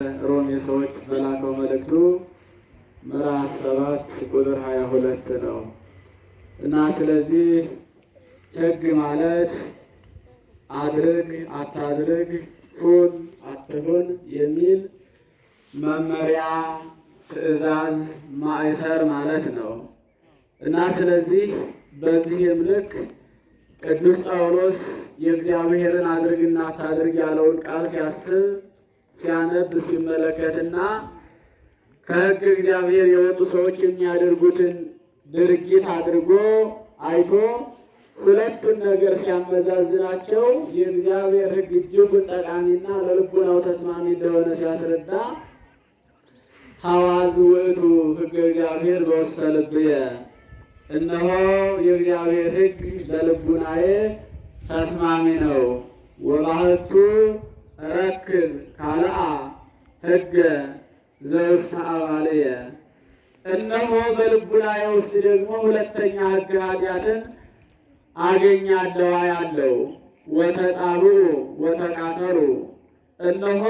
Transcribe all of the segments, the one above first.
ሮሜ ሰዎች በላከው መልእክቱ ምዕራፍ 7 ቁጥር 22 ነው እና ስለዚህ ሕግ ማለት አድርግ አታድርግ፣ ሁን አትሁን የሚል መመሪያ፣ ትዕዛዝ፣ ማእሰር ማለት ነው እና ስለዚህ በዚህም ልክ ቅዱስ ጳውሎስ የእግዚአብሔርን አድርግና አታድርግ ያለውን ቃል ሲያስብ ሲያነብ ሲመለከትና ከሕግ እግዚአብሔር የወጡ ሰዎች የሚያደርጉትን ድርጊት አድርጎ አይቶ ሁለቱን ነገር ሲያመዛዝናቸው የእግዚአብሔር ሕግ እጅጉን ጠቃሚና ለልቡናው ተስማሚ እንደሆነ ሲያስረዳ ሐዋዝ ውእቱ ሕገ እግዚአብሔር በውስተ ልብየ፣ እነሆ የእግዚአብሔር ሕግ በልቡናዬ ተስማሚ ነው። ወባሕቱ ረክብ ካልአ ሕገ ዘውስተ አባልየ፣ እነሆ በልቡናዬ ውስጥ ደግሞ ሁለተኛ ሕግ ኃጢአትን አገኛለሁ ያለው ወተጣብኡ ወተቃተሩ፣ እነሆ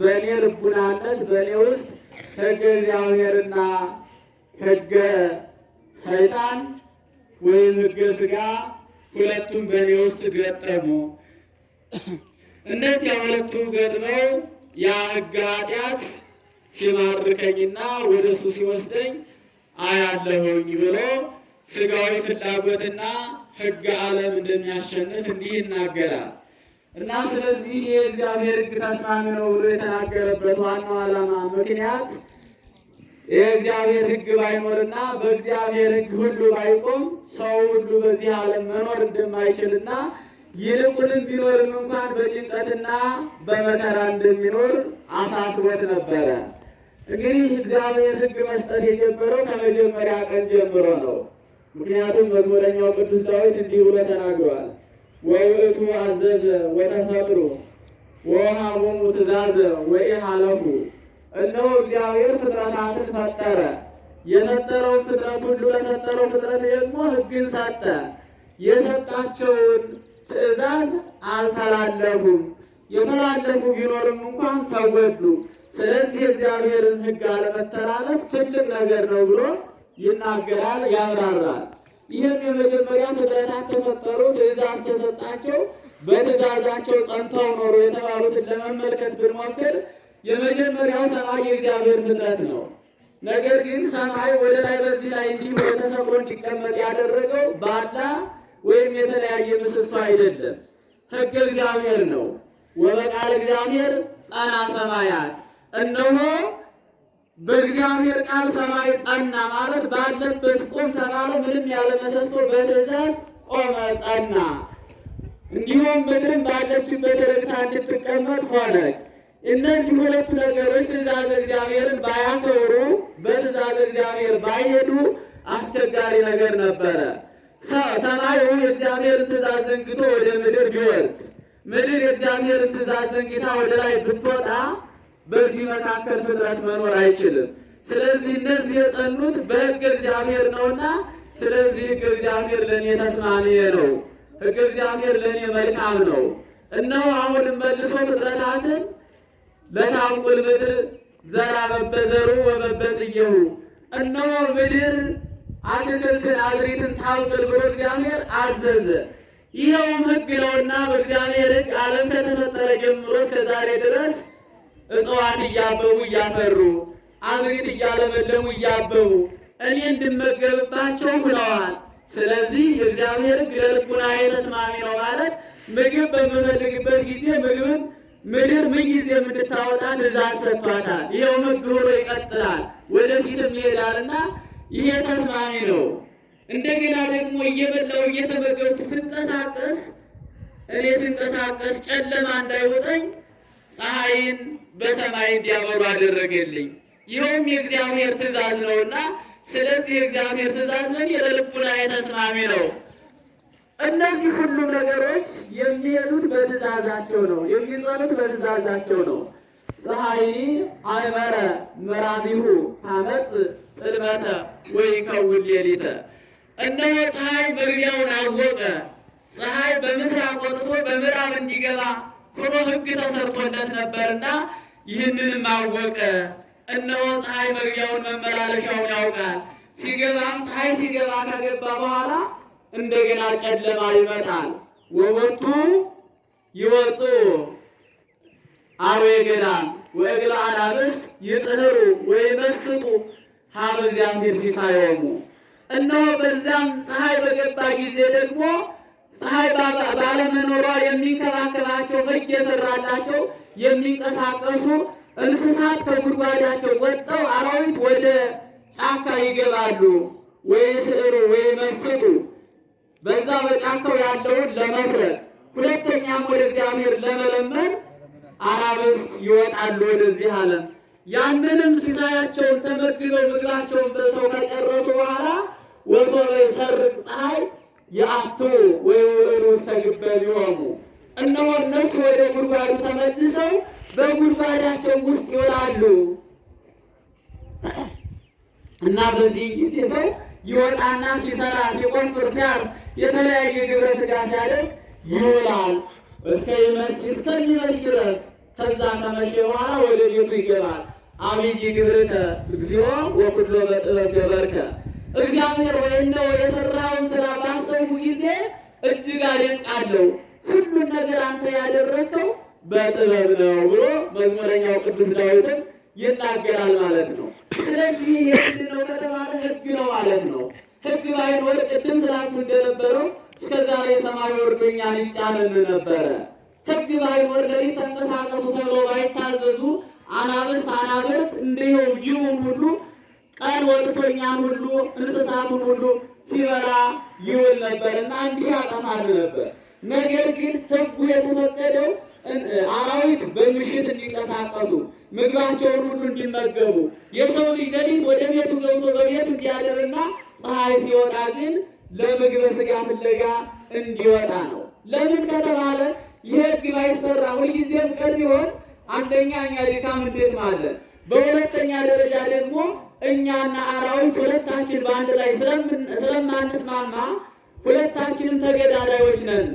በእኔ ልቡናነት በእኔ ውስጥ ሕገ እግዚአብሔርና ሕገ ሰይጣን ወይም ሕገ ሥጋ ሁለቱም በእኔ ውስጥ ገጠሙ። እነዚያ ሁለቱ ገጥመው ያ ሕገ ኃጢአት ሲማርከኝና ወደ እሱ ሲወስደኝ አያለሁኝ ብሎ ሥጋዊ ፍላጎትና ሕገ ዓለም እንደሚያሸንፍ እንዲህ ይናገራል እና ስለዚህ የእግዚአብሔር ሕግ ተስማሚ ነው ብሎ የተናገረበት ዋናው ዓላማ ምክንያት የእግዚአብሔር ሕግ ባይኖርና በእግዚአብሔር ሕግ ሁሉ ባይቆም ሰው ሁሉ በዚህ ዓለም መኖር እንደማይችልና ይልቁንም ቢኖርም እንኳን በጭንቀትና በመከራ እንደሚኖር አሳስቦት ነበረ። እንግዲህ እግዚአብሔር ሕግ መስጠት የጀመረው ከመጀመሪያ ቀን ጀምሮ ነው። ምክንያቱም መዝሙረኛው ቅዱስ ዳዊት እንዲህ ብሎ ተናግሯል። ወውእቱ አዘዘ ወተፈጥሩ ወወሀቦሙ ትእዛዘ ወኢሃለፉ፣ እነሆ እግዚአብሔር ፍጥረታትን ፈጠረ። የፈጠረውን ፍጥረት ሁሉ ለፈጠረው ፍጥረት ደግሞ ሕግን ሰጠ። የሰጣቸውን ትእዛዝ አልተላለፉም። የተላለፉ ቢኖርም እንኳን ተጎዱ። ስለዚህ የእግዚአብሔርን ሕግ አለመተላለፍ ትልቅ ነገር ነው ብሎ ይናገራል፣ ያብራራል። ይህም የመጀመሪያ ፍጥረታት ተፈጠሩ፣ ትእዛዝ ተሰጣቸው፣ በትእዛዛቸው ጸንተው ኖሩ የተባሉትን ለመመልከት ብንሞክር የመጀመሪያው ሰማይ የእግዚአብሔር ፍጥረት ነው። ነገር ግን ሰማይ ወደ ላይ በዚህ ላይ እንዲህ ወደ ተሰቅሎ እንዲቀመጥ ያደረገው ባላ ወይም የተለያየ ምሰሶ አይደለም፣ ሕገ እግዚአብሔር ነው። ወበቃለ እግዚአብሔር ጸና ሰማያት፣ እነሆ በእግዚአብሔር ቃል ሰማይ ጸና ማለት ባለበት ቆም ተባለ። ምንም ያለ ምሰሶ በትእዛዝ ቆመ፣ ጸና። እንዲሁም ምድርም ባለችበት ረግታ እንድትቀመጥ ሆነች። እነዚህ ሁለቱ ነገሮች ትእዛዝ እግዚአብሔርን ባያከብሩ፣ በትእዛዝ እግዚአብሔር ባይሄዱ አስቸጋሪ ነገር ነበረ። ሰማዩ የእግዚአብሔርን ትእዛዝ ዘንግቶ ወደ ምድር ቢወርድ፣ ምድር የእግዚአብሔርን ትእዛዝ ዘንግታ ወደ ላይ ብትወጣ በዚህ መካከል ፍጥረት መኖር አይችልም። ስለዚህ እነዚህ የጸኑት በሕገ እግዚአብሔር ነውና፣ ስለዚህ ሕገ እግዚአብሔር ለእኔ ተስማሚ ነው፣ ሕገ እግዚአብሔር ለእኔ መልካም ነው። እነሆ አሁንም መልሶ ፍጥረታትን ለታውቁል ምድር ዘራ በበዘሩ ወበበጽየሁ፣ እነሆ ምድር አትክልትን አዝሪትን ታውቅል ብሎ እግዚአብሔር አዘዘ። ይኸውም ሕግ ነውና በእግዚአብሔር ሕግ ዓለም ከተፈጠረ ጀምሮ እስከ ዛሬ ድረስ እጽዋት እያበቡ እያፈሩ፣ አዝሪት እያለመለሙ እያበቡ እኔ እንድመገብባቸው ሁነዋል። ስለዚህ የእግዚአብሔር ሕግ ለልቡናዬ ተስማሚ ነው ማለት ምግብ በምፈልግበት ጊዜ ምግብን ምድር ምንጊዜም እንድታወጣ ትእዛዝ ሰጥቷታል። ይኸው ሕግ ሆኖ ይቀጥላል፣ ወደፊትም ይሄዳልና ይሄ ተስማሚ ነው። እንደገና ደግሞ እየበላው እየተመገብኩ ስንቀሳቀስ ጨለማ እንዳይወጠኝ ፀሐይን በሰማይ እንዲያበሩ አደረገልኝ። ይኸውም የእግዚአብሔር ትእዛዝ ነውና፣ ስለዚህ የእግዚአብሔር ትእዛዝ ለኔ ለልቡናዬ ተስማሚ ነው። እነዚህ ሁሉም ነገሮች የሚሄዱት በትእዛዛቸው ነው፣ የሚጸኑት በትእዛዛቸው ነው። ፀሐይ አይመረ ምዕራቢሁ ታመጽ ጽልመተ ወይከውን ሌሊተ፣ እነሆ ፀሐይ መግቢያውን አወቀ። ፀሐይ በምስራቅ ወጥቶ በምዕራብ እንዲገባ ሆኖ ሕግ ተሰርቶለት ነበርና ይህንንም አወቀ። እነሆ ፀሐይ መግቢያውን መመላለሻውን ያውቃል። ሲገባም ፀሐይ ሲገባ ከገባ በኋላ እንደገና ጨለማ ይመጣል። ወወቱ ይወፁ አርዌ ገዳም ወእግለ አናብስት ይጥህሩ ወይመስጡ ሀበ እግዚአብሔር ሲሳዮሙ። እነሆ በዚያም ፀሐይ በገባ ጊዜ ደግሞ ፀሐይ ባለመኖሯ የሚንከባከባቸው ሕግ የሰራላቸው የሚንቀሳቀሱ እንስሳት ከጉድጓዳቸው ወጥተው አራዊት ወደ ጫካ ይገባሉ። ወይስዕሩ ወይመስጡ በዛ በጫካው ያለውን ለመፍረድ፣ ሁለተኛም ወደ እግዚአብሔር ለመለመን አናብስት ይወጣሉ ወደዚህ ዓለም። ያንንም ሲሳያቸውን ተመግበው ምግባቸውን በልተው ከጨረሱ በኋላ ወሶበ ይሰርቅ ፀሐይ የአቱ ወይውዕሉ ውስተ ግበቢሆሙ። እነሆ እነሱ ወደ ጉድጓዱ ተመልሰው በጉድጓዳቸው ውስጥ ይውላሉ እና በዚህ ጊዜ ሰው ይወጣና ሲሰራ ሲቆፍር ሲያርፍ የተለያየ ግብረ ሥጋ ሲያደርግ ይውላል እስከሚመሽ ድረስ። ከዛ ከመሸ በኋላ ወደ ቤቱ ይገባል። አብይ ግብርከ እግዚኦ ወኩሎ በጥበብ ገበርከ። እግዚአብሔር ወይ ነው የሰራውን ስራ ባሰብኩ ጊዜ እጅግ አደንቃለሁ፣ ሁሉን ነገር አንተ ያደረከው በጥበብ ነው ብሎ መዝሙረኛው ቅዱስ ዳዊትም ይናገራል ማለት ነው። ስለዚህ የህግ ነው ከተባለ ህግ ነው ማለት ነው። ህግ ባይኖር ቅድም ስላችሁ እንደነበረው እስከዛሬ ሰማይ ወርዶ እኛን ይጫነን ነበረ። ህግ ባይኖር ለሊት ተንቀሳቀሱ ተብሎ ባይታዘዙ አናብስት አናብርት እንዲሁ ጅቡን ሁሉ ቀን ወጥቶ እኛን ሁሉ እንስሳቱን ሁሉ ሲበላ ይውል ነበር እና እንዲህ ያጠፋል ነበር። ነገር ግን ህጉ የተፈቀደው አራዊት በምሽት እንዲንቀሳቀሱ ምግባቸውን ሁሉ እንዲመገቡ፣ የሰው ልጅ ሌሊት ወደ ቤቱ ገብቶ በቤቱ እንዲያደርና ፀሐይ ሲወጣ ግን ለምግበ ሥጋ ፍለጋ እንዲወጣ ነው። ለምን ከተባለ ይህ ህግ ባይሰራ ሁልጊዜም ቀን ቢሆን አንደኛ እኛ ድካም እንደክማለን፣ በሁለተኛ ደረጃ ደግሞ እኛና አራዊት ሁለታችን በአንድ ላይ ስለማንስማማ ሁለታችንም ተገዳዳዮች ነን።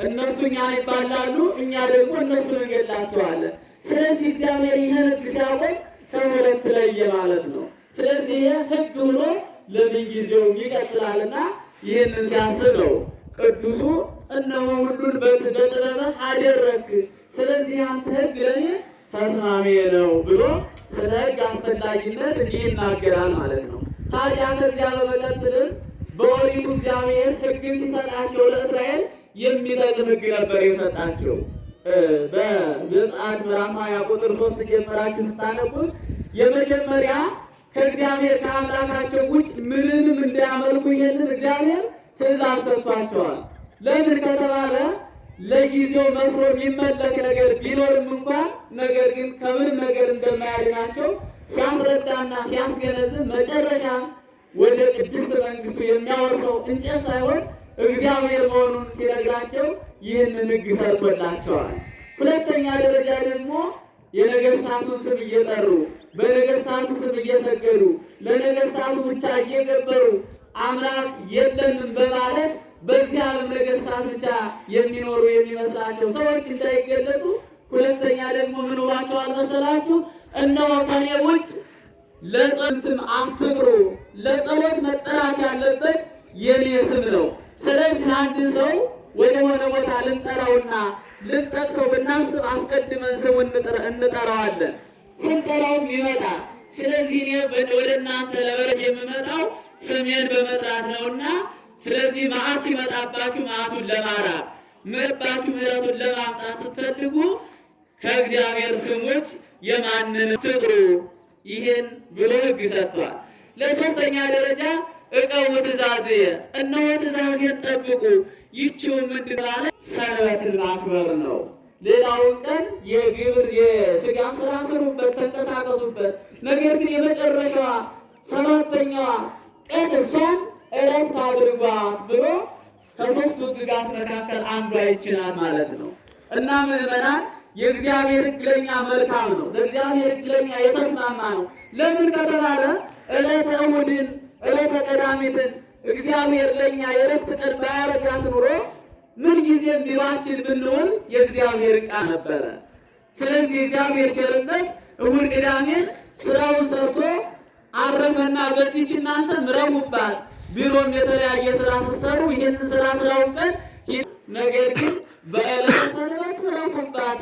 እነሱ እኛን ይባላሉ፣ እኛ ደግሞ እነሱን እንገላቸዋለን። ስለዚህ እግዚአብሔር ይህን ህግ ሲያቆም ከሁለት ለየ ማለት ነው። ስለዚህ ህግ ሆኖ ለምን ጊዜው ይቀጥላልና ይህንን ሲያስብ ነው ቅዱሱ እነሆ ሁሉን በጥበብህ አደረግክ፣ ስለዚህ አንተ ህግ ለእኔ ተስማሚ ነው ብሎ ስለ ህግ አስፈላጊነት እንዲህ ይናገራል ማለት ነው። ታዲያ ከዚያ በመቀጠልም በኦሪቱ እግዚአብሔር ህግን ሲሰጣቸው ለእስራኤል የሚጠቅም ህግ ነበር የሰጣቸው። በዘጸአት ምዕራፍ 20 ቁጥር 3 ጀምራችሁ ስታነቡት የመጀመሪያ ከእግዚአብሔር ከአምላካቸው ውጭ ምንንም እንዳያመልኩ ይሄንን እግዚአብሔር ትእዛዝ ሰጥቷቸዋል። ለምን ከተባለ ለጊዜው መስሎ የሚመለክ ነገር ቢኖርም እንኳን ነገር ግን ከምንም ነገር እንደማያድናቸው ሲያስረዳና ሲያስገነዝብ መጨረሻ ወደ ቅድስት መንግስቱ የሚያወርሰው እንጨት ሳይሆን እግዚአብሔር መሆኑን ሲነግራቸው ይህንን ህግ ሰርቶላቸዋል። ሁለተኛ ደረጃ ደግሞ የነገስታቱን ስም እየጠሩ በነገስታቱ ስም እየሰገዱ ለነገስታቱ ብቻ እየገበሩ አምላክ የለንም በማለት በዚህ ዓለም ነገስታት ብቻ የሚኖሩ የሚመስላቸው ሰዎች እንዳይገለጹ። ሁለተኛ ደግሞ ምን ብሏቸዋል መሰላችሁ? እነሆ ከኔ ውጭ ለጸሎት ስም አትጥሩ፣ ለጸሎት መጠራት ያለበት የኔ ስም ነው። ስለዚህ አንድ ሰው ወደ ሆነ ቦታ ልንጠራውና ልንጠቅሰው ብናስብ አስቀድመን ስሙን እንጠራዋለን፣ ስንጠራውም ይመጣል። ስለዚህ እኔ ወደ እናንተ ለበረከት የምመጣው ስሜን በመጥራት ነውና ስለዚህ መዓት ሲመጣባችሁ መዓቱን ለማራቅ ምሕረታችሁ ምሕረቱን ለማምጣት ስትፈልጉ ከእግዚአብሔር ስሞች የማንንም ትጥሩ፣ ይህን ብሎ ህግ ሰጥቷል። ለሶስተኛ ደረጃ እቀቡ ትእዛዝየ፣ እነሆ ትእዛዜን ጠብቁ። ይህችው ምንድን ማለት ሰንበትን ማክበር ነው። ሌላውን ቀን የግብር የሥጋ ስራ ስሩበት፣ ተንቀሳቀሱበት። ነገር ግን የመጨረሻዋ ሰባተኛዋ ቀን እሷን እረፍት አድርጓት ብሎ ከሶስቱ ሕግጋት መካከል አንዷ ይችላል ማለት ነው። እና ምዕመናን የእግዚአብሔር ሕግ ለእኛ መልካም ነው፣ ለእግዚአብሔር ሕግ ለእኛ የተስማማ ነው። ለምን ከተባለ ዕለተ እሑድን ዕለተ ቀዳሚትን እግዚአብሔር ለእኛ የእረፍት ቀን ባያረጋት ኑሮ ምን ጊዜም ቢሯችን ብንውል የእግዚአብሔር ቃል ነበረ። ስለዚህ እግዚአብሔር ቸርነት እሑድ ቅዳሜን ስራውን ሰርቶ አረፈና በዚህች እናንተ ምረሙባት። ቢሮም የተለያየ ስራ ስትሰሩ ይህን ስራ ስራውን ቀን ነገር ግን በዕለተ ሰንበት እረፉባት።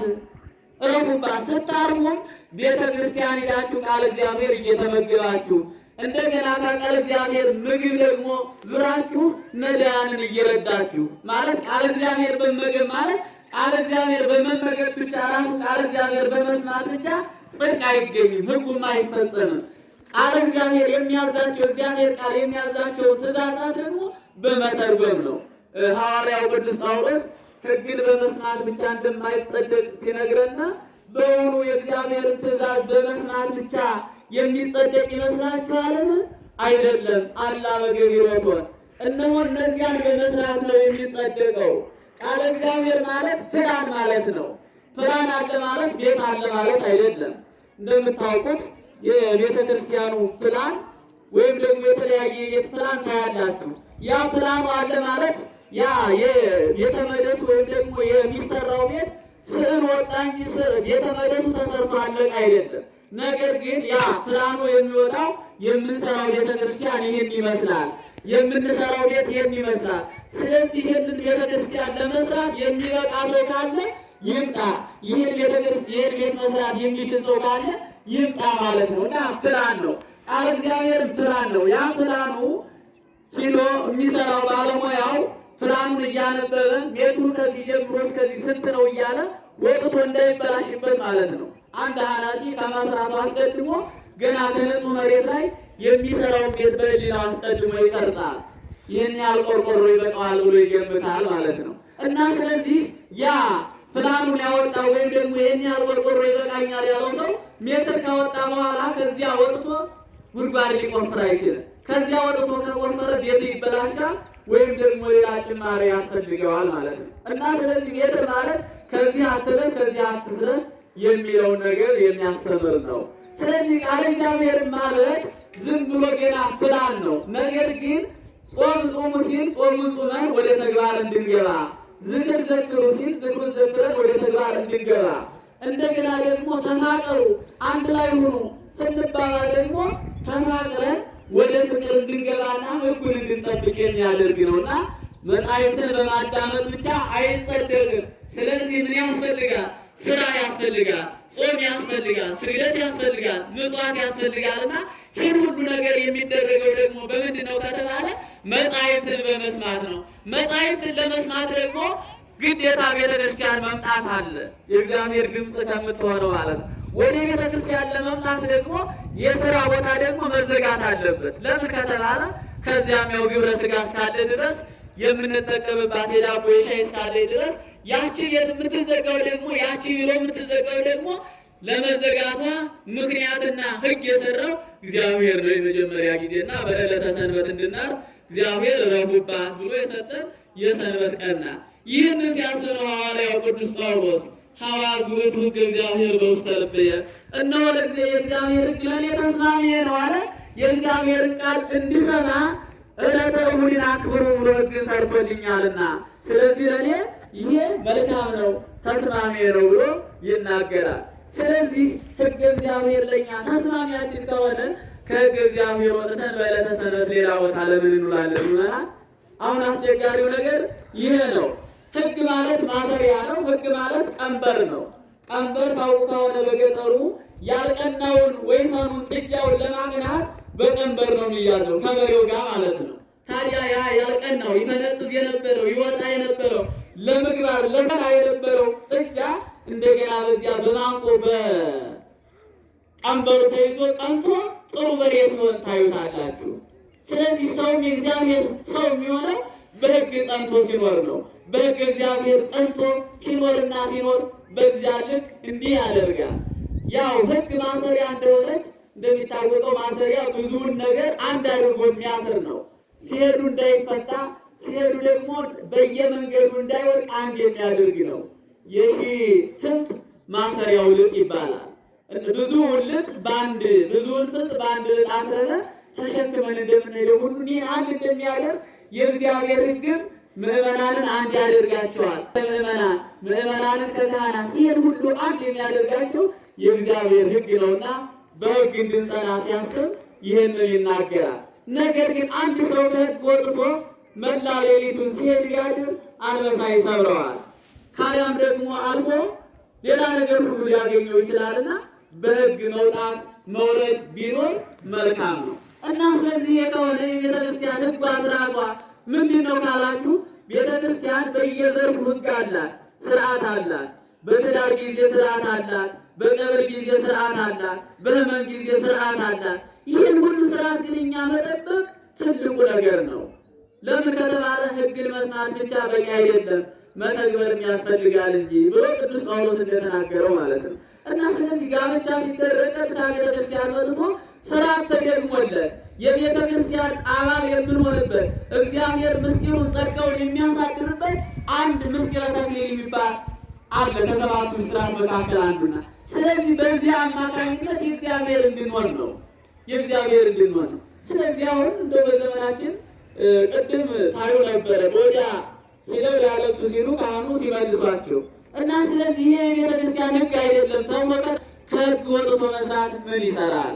ስታርሙም ቤተ ክርስቲያን ሄዳችሁ ቃል እግዚአብሔር እየተመገባችሁ እንደገና ከቃል እግዚአብሔር ምግብ ደግሞ ዙራችሁ ነዳያንን እየረዳችሁ ማለት ቃል እግዚአብሔር በመገብ ማለት ቃል እግዚአብሔር በመመገብ ብቻ ራሱ ቃል እግዚአብሔር በመስማት ብቻ ጽድቅ አይገኝም፣ ሕጉም አይፈጸምም። ቃል እግዚአብሔር የሚያዛቸው እግዚአብሔር ቃል የሚያዛቸው ትእዛዛት ደግሞ በመተርጎም ነው። ሐዋርያው ቅዱስ ጳውሎስ ሕግን በመስማት ብቻ እንደማይጸደቅ ሲነግረና በእውኑ የእግዚአብሔርን ትእዛዝ በመስማት ብቻ የሚጸደቅ ይመስላችኋልን? አይደለም። አላ በገቢሮቶን እነሆ እነዚያን በመስራት ነው የሚጸደቀው። ቃል እግዚአብሔር ማለት ፕላን ማለት ነው። ፕላን አለ ማለት ቤት አለ ማለት አይደለም። እንደምታውቁት የቤተ ክርስቲያኑ ፕላን ወይም ደግሞ የተለያየ የቤት ፕላን ታያላችሁ። ያ ፕላኑ አለ ማለት ያ የቤተ መቅደሱ ወይም ደግሞ የሚሰራው ቤት ስዕል ወጣ እንጂ ቤተ መቅደሱ ተሰርቶ አለቀ አይደለም። ነገር ግን ያ ፕላኑ የሚወጣው የምንሰራው ቤተ ክርስቲያን ይህን ይመስላል፣ የምንሰራው ቤት ይህን ይመስላል። ስለዚህ ይህንን ቤተ ክርስቲያን ለመስራት የሚበቃ ሰው ካለ ይምጣ፣ ይህን ቤት መስራት የሚችል ሰው ካለ ይምጣ ማለት ነው። እና ፕላን ነው፣ ቃል እግዚአብሔር ፕላን ነው። ያ ፕላኑ ሂዶ የሚሰራው ባለሙያው ፕላኑን እያነበበ ቤቱን ከዚህ ጀምሮ እስከዚህ ስንት ነው እያለ ወጥቶ እንዳይበላሽበት ማለት ነው። አንድ ኃላፊ ከመስራቱ አስቀድሞ ገና ከንጹህ መሬት ላይ የሚሰራውን ቤት በህሊናው አስቀድሞ ይቀርጻል። ይህን ያህል ቆርቆሮ ይበቃዋል ብሎ ይገምታል ማለት ነው። እና ስለዚህ ያ ፕላኑን ያወጣ ወይም ደግሞ ይህን ያህል ቆርቆሮ ይበቃኛል ያለው ሰው ሜትር ካወጣ በኋላ ከዚያ ወጥቶ ጉድጓድ ሊቆፍር አይችልም። ከዚያ ወጥቶ ከቆፈረ ቤቱ ይበላሻል ወይም ደግሞ ሌላ ጭማሪ ያስፈልገዋል ማለት ነው። እና ስለዚህ ሜትር ማለት ከዚህ አትለፍ ከዚህ አትፍረስ የሚለውን ነገር የሚያስተምር ነው። ስለዚህ ቃል እግዚአብሔር ማለት ዝም ብሎ ገና ፕላን ነው። ነገር ግን ጾም ጾሙ ሲል ጾሙን ጾመን ወደ ተግባር እንድንገባ፣ ዝክር ዘክሩ ሲል ዝክሩን ዘክረን ወደ ተግባር እንድንገባ፣ እንደገና ደግሞ ተፋቀሩ አንድ ላይ ሁኑ ስንባባል ደግሞ ተፋቅረን ወደ ፍቅር እንድንገባና ሕጉን እንድንጠብቅ የሚያደርግ ነውና መጻሕፍትን በማዳመጥ ብቻ አይጸደቅም። ስለዚህ ምን ያስፈልጋል? ስራ ያስፈልጋል፣ ጾም ያስፈልጋል፣ ስግደት ያስፈልጋል፣ ምጽዋት ያስፈልጋልና ይህ ሁሉ ነገር የሚደረገው ደግሞ በምንድን ነው ከተባለ መጻሕፍትን በመስማት ነው። መጻሕፍትን ለመስማት ደግሞ ግዴታ ቤተ ክርስቲያን መምጣት አለ። የእግዚአብሔር ድምፅ ከምትሆነው ማለት ነው። ወደ ቤተ ክርስቲያን ለመምጣት ደግሞ የሥራ ቦታ ደግሞ መዘጋት አለበት። ለምን ከተባለ ከዚያም ያው ግብረ ሥጋ እስካለ ድረስ የምንጠቀምባት የዳቦ የሻይ እስካለ ድረስ ያቺ ቤት የምትዘጋው ደግሞ ያቺ ቢሮ የምትዘጋው ደግሞ ለመዘጋቷ ምክንያትና ሕግ የሰራው እግዚአብሔር ነው። የመጀመሪያ ጊዜና በዕለተ ሰንበት እንድናር እግዚአብሔር ረቡባት ብሎ የሰጠን የሰንበት ቀን ናት። ይህንን ሲያስብ ሐዋርያው ቅዱስ ጳውሎስ ሐዋርያት ውእቱ ሕግ እግዚአብሔር በውስተ ልብየ፣ እነሆ የእግዚአብሔር ሕግ ለእኔ ተስማሚ ነው አለ። የእግዚአብሔርን ቃል እንዲሰማ ዕለተ እሑድን አክብሩ ብሎ ሕግ ሰርቶልኛልና ስለዚህ ለእኔ ይሄ መልካም ነው ተስማሚ ነው ብሎ ይናገራል። ስለዚህ ሕግ እግዚአብሔር ለእኛ ተስማሚያችን ከሆነ ከሕግ እግዚአብሔር ወጥተን በዕለተ ሰንበት ሌላ ቦታ ለምን እንውላለን? ይሆናል። አሁን አስቸጋሪው ነገር ይሄ ነው። ሕግ ማለት ማሰሪያ ነው። ሕግ ማለት ቀንበር ነው። ቀንበር ታውቁ ከሆነ በገጠሩ ያልቀናውን ወይፈኑን ጥጃውን ለማቅናት በቀንበር ነው የሚያዘው ከበሬው ጋር ማለት ነው። ታዲያ ያ ያልቀናው ይፈነጥዝ የነበረው ይወጣ የነበረው ለምግባር ለሰራ የነበረው ጥጃ እንደገና በዚያ በማንቆ በቀንበሩ ተይዞ ቀንቶ ጥሩ በሬ ሲሆን ታዩታላችሁ። ስለዚህ ሰውም የእግዚአብሔር ሰው የሚሆነው በሕግ ጸንቶ ሲኖር ነው። በሕግ እግዚአብሔር ጸንቶ ሲኖርና ሲኖር በዚያ ልክ እንዲህ ያደርጋል። ያው ሕግ ማሰሪያ እንደሆነች እንደሚታወቀው ማሰሪያ ብዙውን ነገር አንድ አድርጎ የሚያስር ነው። ሲሄዱ እንዳይፈታ ሲሄዱ ደግሞ በየመንገዱ እንዳይወድቅ አንድ የሚያደርግ ነው። የሺህ ፍልጥ ማሰሪያው ልጥ ይባላል። ብዙውን ልጥ በአንድ ብዙውን ፍልጥ በአንድ ልጥ አስረን ተሸክመን እንደምንሄደው ሁሉ ይህን አንድ እንደሚያደርግ የእግዚአብሔር ሕግም ምዕመናንን አንድ ያደርጋቸዋል። ምዕመናንን ከካህናት ይህን ሁሉ አንድ የሚያደርጋቸው የእግዚአብሔር ሕግ ነውና በሕግ እንድንጸና ሲያስብ ይህንን ይናገራል። ነገር ግን አንድ ሰው ከሕግ ወጥቶ መላ ሌሊቱን ሲሄድ ቢያድር አንበሳ ይሰብረዋል። ካዲያም ደግሞ አልፎ ሌላ ነገር ሁሉ ሊያገኘው ይችላልና በሕግ መውጣት መውረድ ቢኖር መልካም ነው እና ስለዚህ የከሆነ የቤተክርስቲያን ሕግ ስርዓቷ ምንድን ነው ካላችሁ፣ ቤተክርስቲያን በየዘርፉ ሕግ አላት፣ ስርዓት አላት። በትዳር ጊዜ ስርዓት አላት፣ በቀብር ጊዜ ስርዓት አላት፣ በሕመም ጊዜ ስርዓት አላት። ይህን ሁሉ ስርዓት ግን እኛ መጠበቅ ትልቁ ነገር ነው። ለምን ከተባለ ሕግን መስማት ብቻ በቂ አይደለም፣ መተግበርም ያስፈልጋል እንጂ ብሎ ቅዱስ ጳውሎስ እንደተናገረው ማለት ነው። እና ስለዚህ ጋብቻ ሲደረግ ቀጥታ ቤተክርስቲያን መጥቶ ስርዓት ተደግሞለት የቤተክርስቲያን አባል የምንሆንበት እግዚአብሔር ምስጢሩን ጸጋውን የሚያሳድርበት አንድ ምስጢረ ተክሊል የሚባል አለ ከሰባቱ ምስጢራት መካከል አንዱና፣ ስለዚህ በዚህ አማካኝነት የእግዚአብሔር እንድንሆን ነው። ስለዚህ አሁን እንደው በዘመናችን ቅድም ታዩ ነበረ በወዲያ ሄደው ያለቅሱ ሲሉ ካህኑ ሲመልሷቸው እና ስለዚህ ይሄ የቤተክርስቲያን ሕግ አይደለም ተውቀት ከሕግ ወጥቶ መስራት ምን ይሰራል?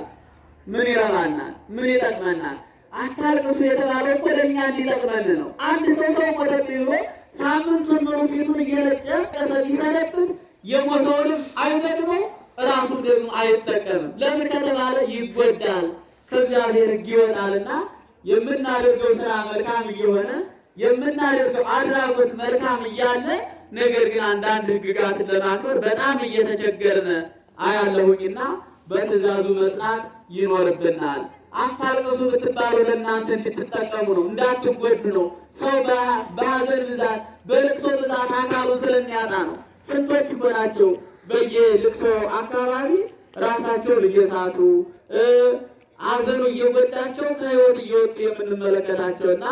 ምን ይረባናል? ምን ይጠቅመናል? አታልቅሱ የተባለው እኮ ለእኛ እንዲጠቅመን ነው። አንድ ሰው ቆረጥ ብሎ ሳምንቱን ሙሉ ፊቱን እየነጨ ቀሰ ቢሰነብት የሞተውንም አይጠቅመው ራሱም ደግሞ አይጠቀምም። ለምን ከተባለ ይጎዳል፣ ከእግዚአብሔር ሕግ ይወጣልና የምናደርገው ስራ መልካም እየሆነ የምናደርገው አድራጎት መልካም እያለ ነገር ግን አንዳንድ ሕግጋትን ለማክበር በጣም እየተቸገርን አያለሁኝና በትእዛዙ መጽናት ይኖርብናል። አታልቅሱ ብትባሉ ለእናንተ እንድትጠቀሙ ነው፣ እንዳትጎዱ ነው። ሰው በሐዘን ብዛት በልቅሶ ብዛት አካሉን ስለሚያጣ ነው። ስንቶች እኮ ናቸው በየልቅሶ አካባቢ ራሳቸው እየሳቱ ሐዘኑ እየጎዳቸው ከሕይወት እየወጡ የምንመለከታቸውና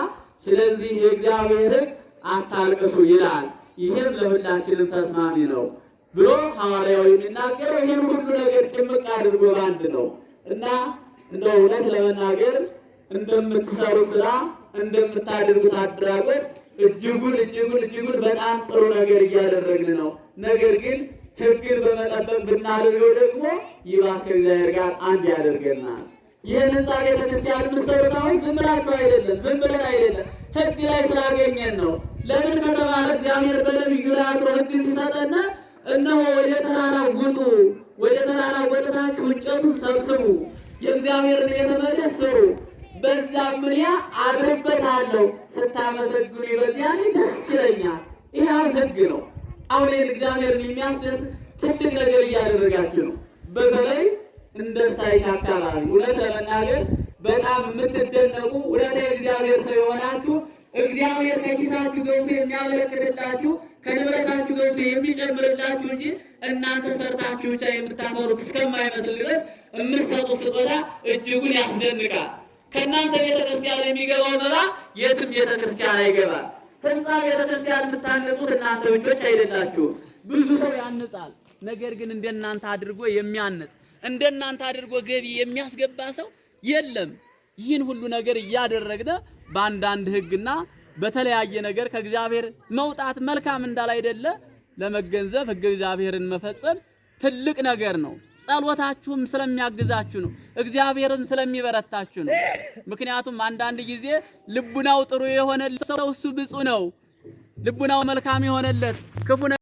ስለዚህ የእግዚአብሔር ሕግ አታልቅሱ ይላል። ይህም ለሁላችንም ተስማሚ ነው ብሎ ሐዋርያው የሚናገረው ይህን ሁሉ ነገር ጭምቅ አድርጎ ባንድ ነው እና እንደው እውነት ለመናገር እንደምትሰሩ ስራ እንደምታደርጉት አድራጎት እጅጉን በጣም ጥሩ ነገር እያደረግን ነው። ነገር ግን ሕግን በመጠበቅ ብናደርገው ደግሞ ይባስ ከእግዚአብሔር ጋር አንድ ያደርገናል። ይህን ሕንፃ ቤተክርስቲያን የምትሰሩት አሁን ዝም ብላችሁ አይደለም፣ ዝም ብለን አይደለም፣ ሕግ ላይ ስላገኘን ነው። ለምን ከተባለ እግዚአብሔር በነቢዩ ላይ አድሮ ሕግ ሲሰጠና እነሆ ወደ ተራራ ውጡ፣ ወደ ተራራ ወጥታችሁ እንጨቱን ሰብስቡ፣ የእግዚአብሔርን ቤተ መቅደስ ስሩ፣ በዚያም እኔ አድርበታለሁ፣ ስታመሰግኑ በዚያ ላይ ደስ ይለኛል። ይህ አሁን ሕግ ነው። አሁን እግዚአብሔርን የሚያስደስት ትልቅ ነገር እያደረጋችሁ ነው። በተለይ እንደ ስታይሽ አካባቢ እውነት ለመናገር በጣም የምትደነቁ እውነት የእግዚአብሔር ሰው የሆናችሁ እግዚአብሔር ከኪሳችሁ ገብቶ የሚያመለክትላችሁ ከንብረታችሁ ገብቶ የሚጨምርላችሁ እንጂ እናንተ ሰርታችሁ ብቻ የምታፈሩት እስከማይመስል ድረስ የምትሰጡት ስጦታ እጅጉን ያስደንቃል። ከእናንተ ቤተክርስቲያን የሚገባው መባ የትም ቤተክርስቲያን አይገባል። ሕንፃ ቤተክርስቲያን የምታነጹት እናንተ ብቻ አይደላችሁ። ብዙ ሰው ያንጻል። ነገር ግን እንደናንተ አድርጎ የሚያንጽ እንደናንተ አድርጎ ገቢ የሚያስገባ ሰው የለም። ይህን ሁሉ ነገር እያደረግነ በአንዳንድ ሕግና በተለያየ ነገር ከእግዚአብሔር መውጣት መልካም እንዳላይደለ ለመገንዘብ ሕግ እግዚአብሔርን መፈጸም ትልቅ ነገር ነው። ጸሎታችሁም ስለሚያግዛችሁ ነው። እግዚአብሔርም ስለሚበረታችሁ ነው። ምክንያቱም አንዳንድ ጊዜ ልቡናው ጥሩ የሆነ ሰው እሱ ብፁዕ ነው። ልቡናው መልካም የሆነለት ክፉ